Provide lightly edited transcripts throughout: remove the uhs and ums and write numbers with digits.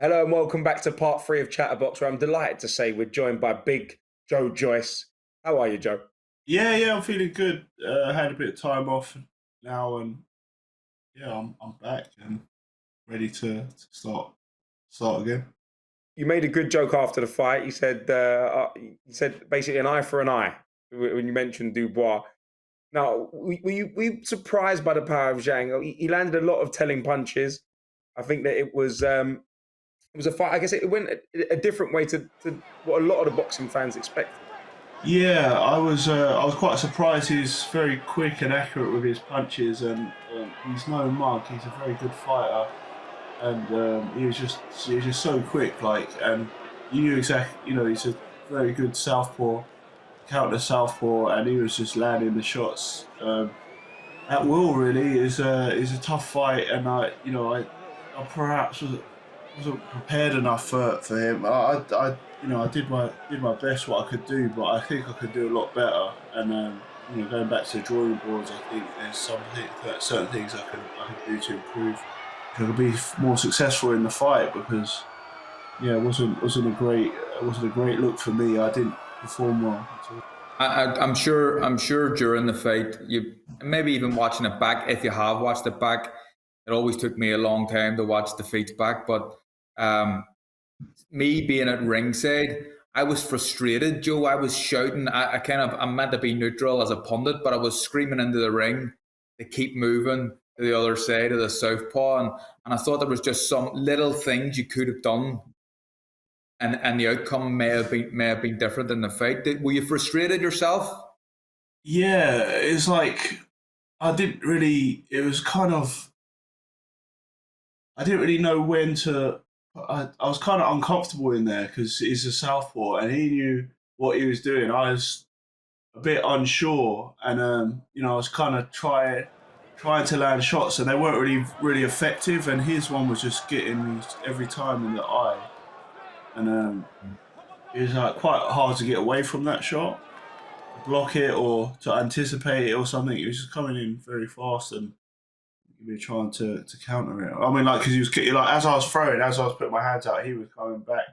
Hello and welcome back to part three of Chatterbox, where I'm delighted to say we're joined by Big Joe Joyce. How are you, Joe? Yeah, I'm feeling good. I had a bit of time off now, and yeah, I'm back and ready to start again. You made a good joke after the fight. You said basically an eye for an eye when you mentioned Dubois. Now, were you surprised by the power of Zhang? He landed a lot of telling punches. I think that it was a fight. I guess it went a different way to what a lot of the boxing fans expected. Yeah, I was quite surprised. He's very quick and accurate with his punches, and he's no mug. He's a very good fighter, and he was just so quick. And you knew exactly. He's a very good southpaw, counter southpaw, and he was just landing the shots. At will really is a tough fight, and I perhaps wasn't prepared enough for him. I did my best what I could do, but I think I could do a lot better. And going back to the drawing boards, I think there's certain things I can do to improve. I could be more successful in the fight because yeah, it wasn't a great look for me. I didn't perform well at all. I'm sure during the fight, you maybe even watching it back. If you have watched it back, it always took me a long time to watch the fights back. But um, me being at ringside, I was frustrated, Joe. I was shouting. I'm meant to be neutral as a pundit, but I was screaming into the ring to keep moving to the other side of the southpaw, and I thought there was just some little things you could have done, and the outcome may have been different in the fight. Were you frustrated yourself? Yeah, it's like I didn't really. It was kind of I didn't really know when to. I was kind of uncomfortable in there because he's a southpaw and he knew what he was doing. I was a bit unsure, and I was kind of trying to land shots, and they weren't really effective. And his one was just getting me every time in the eye, and it was like quite hard to get away from that shot, block it, or to anticipate it or something. It was just coming in very fast, and we were trying to counter it. I mean, like, because he was like, as I was throwing, as I was putting my hands out, he was coming back,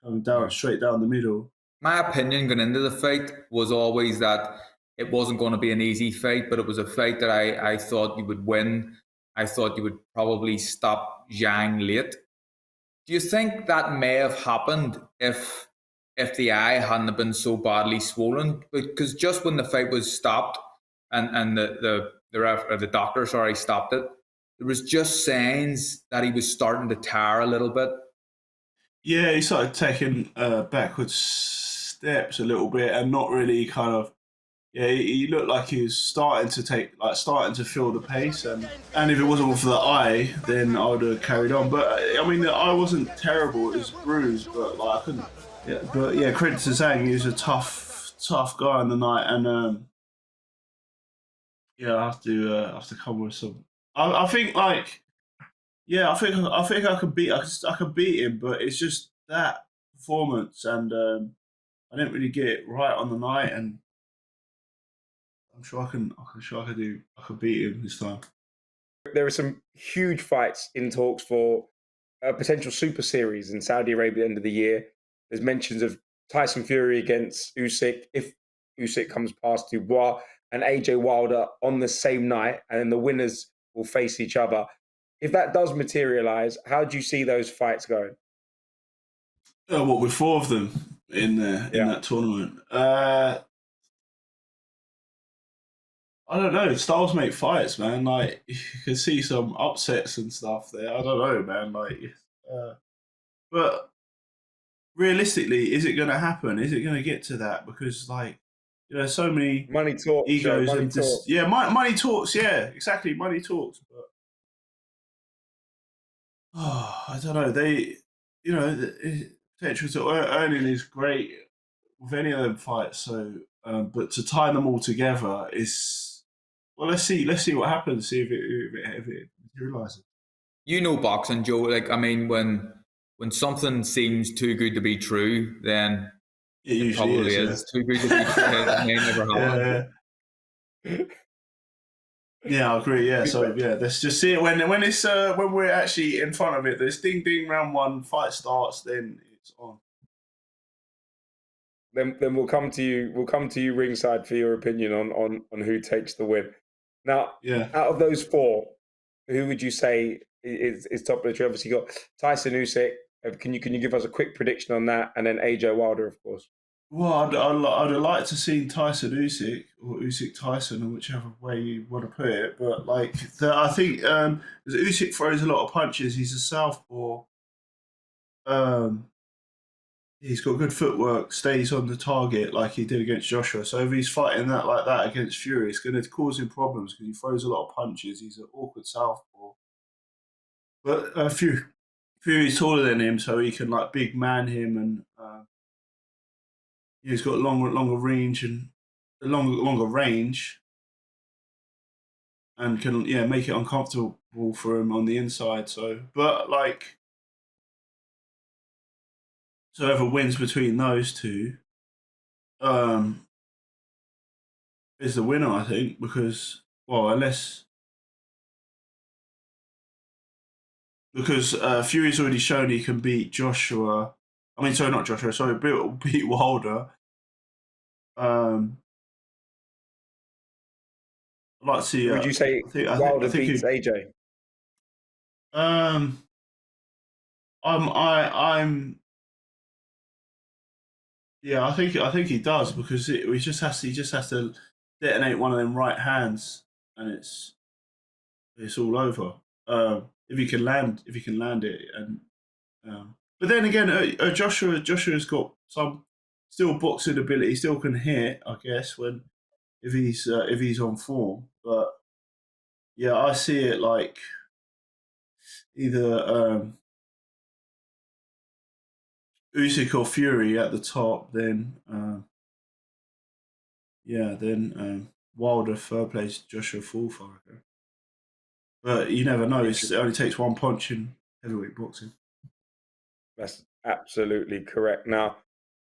coming down Yeah. straight down the middle. My opinion going into the fight was always that it wasn't going to be an easy fight, but it was a fight that I thought you would win. I thought you would probably stop Zhang late. Do you think that may have happened if the eye hadn't have been so badly swollen? Because just when the fight was stopped and the doctor stopped it, there was just signs that he was starting to tire a little bit. Yeah, he started taking backwards steps a little bit, and not really kind of. Yeah, he looked like he was starting to feel the pace, and if it wasn't for the eye, then I would have carried on. But I mean, the eye wasn't terrible; it was bruised, but like I couldn't. Yeah, but yeah, credit to Zhang, he was a tough guy on the night, and yeah, I have to come with some. I think like yeah, I think I could beat him, but it's just that performance, and I didn't really get it right on the night, and I'm sure I could beat him this time. There are some huge fights in talks for a potential super series in Saudi Arabia at the end of the year. There's mentions of Tyson Fury against Usyk if Usyk comes past Dubois and AJ Wilder on the same night, and then the winners will face each other. If that does materialize, how do you see those fights going? What with four of them in Yeah. that tournament? I don't know. Styles make fights, man. Like you can see some upsets and stuff there. I don't know, man. Uh, but realistically, is it going to happen? Is it going to get to that? Because so many Money talks, Joe. egos Money and just talks. yeah, money talks. Yeah, exactly, money talks. But I don't know. The potential to earning is great with any of them fights. So, but to tie them all together is well. Let's see what happens. See if it materializes. You know boxing, Joe. Like I mean, when something seems too good to be true, then It it usually probably is. is too good to be true. It may never happen. Yeah. Yeah, I agree. Yeah, so yeah, let's just see it when it's when we're actually in front of it. This ding ding round one fight starts, then it's on. Then we'll come to you. We'll come to you ringside for your opinion on who takes the win. Now, Yeah. out of those four, who would you say is top of the tree? Obviously, you got Tyson Usyk. Can you give us a quick prediction on that? And then AJ Wilder, of course. Well, I'd like to see Tyson Usyk or Usyk Tyson, or whichever way you want to put it. But like, I think Usyk throws a lot of punches. He's a southpaw. Um, he's got good footwork. Stays on the target like he did against Joshua. So if he's fighting that like that against Fury, it's going to cause him problems because he throws a lot of punches. He's an awkward southpaw. But Fury's taller than him, so he can like big man him, and he's got longer range and longer range, and can make it uncomfortable for him on the inside. So, but like, so whoever wins between those two, is the winner, I think, because Fury's already shown he can beat Joshua. I mean, sorry, not Joshua. Sorry, beat Wilder. I'd like to see. Would you say Wilder beats AJ? Yeah, I think he does because he just has to detonate one of them right hands, and it's all over. If he can land it, and but then again, Joshua's got some still boxing ability. He still can hit, I guess, if he's on form. But yeah, I see it like either Usyk or Fury at the top, then Wilder third place, Joshua fourth, I reckon. But you never know. It only takes one punch in heavyweight boxing. That's absolutely correct. Now,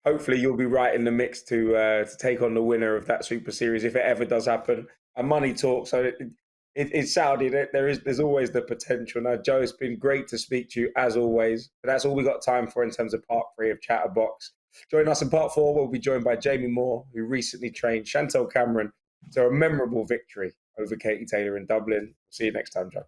hopefully, you'll be right in the mix to take on the winner of that Super Series if it ever does happen. And money talks. So it's Saudi. There's always the potential. Now, Joe, it's been great to speak to you as always. But that's all we got time for in terms of part 3 of Chatterbox. Join us in part 4. We'll be joined by Jamie Moore, who recently trained Chantel Cameron to a memorable victory over Katie Taylor in Dublin. See you next time, Joe.